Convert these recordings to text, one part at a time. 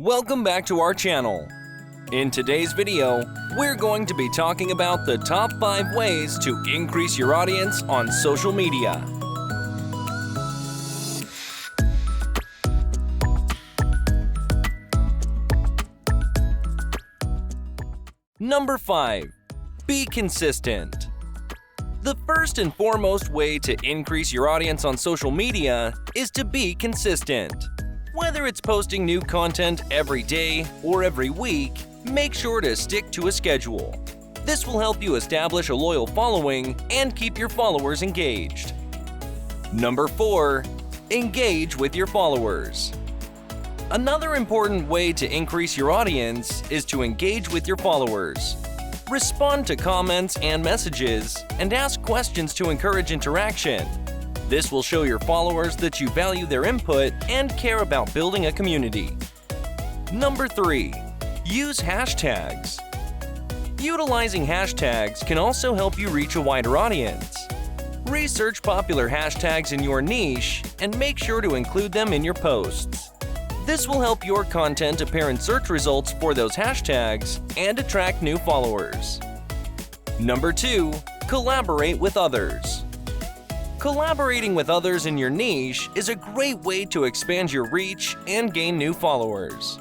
Welcome back to our channel. In today's video, we're going to be talking about the top 5 ways to increase your audience on social media. Number 5. Be consistent. The first and foremost way to increase your audience on social media is to be consistent. Whether it's posting new content every day or every week, make sure to stick to a schedule. This will help you establish a loyal following and keep your followers engaged. Number 4. Engage with your followers. Another important way to increase your audience is to engage with your followers. Respond to comments and messages, and ask questions to encourage interaction. This will show your followers that you value their input and care about building a community. Number 3. Use hashtags. Utilizing hashtags can also help you reach a wider audience. Research popular hashtags in your niche and make sure to include them in your posts. This will help your content appear in search results for those hashtags and attract new followers. Number 2. Collaborate with others. Collaborating with others in your niche is a great way to expand your reach and gain new followers.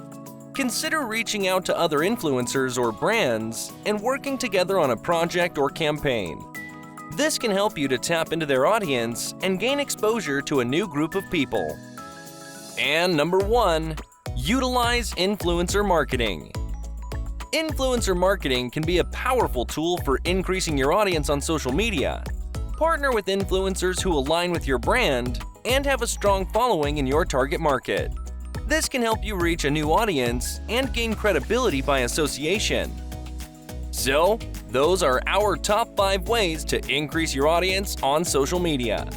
Consider reaching out to other influencers or brands and working together on a project or campaign. This can help you to tap into their audience and gain exposure to a new group of people. And number 1, utilize influencer marketing. Influencer marketing can be a powerful tool for increasing your audience on social media. Partner with influencers who align with your brand and have a strong following in your target market. This can help you reach a new audience and gain credibility by association. So, those are our top 5 ways to increase your audience on social media.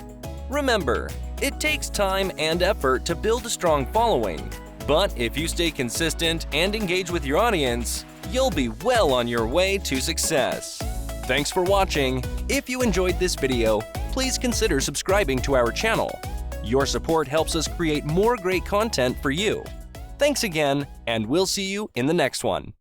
Remember, it takes time and effort to build a strong following, but if you stay consistent and engage with your audience, you'll be well on your way to success. Thanks for watching. If you enjoyed this video, please consider subscribing to our channel. Your support helps us create more great content for you. Thanks again, and we'll see you in the next one.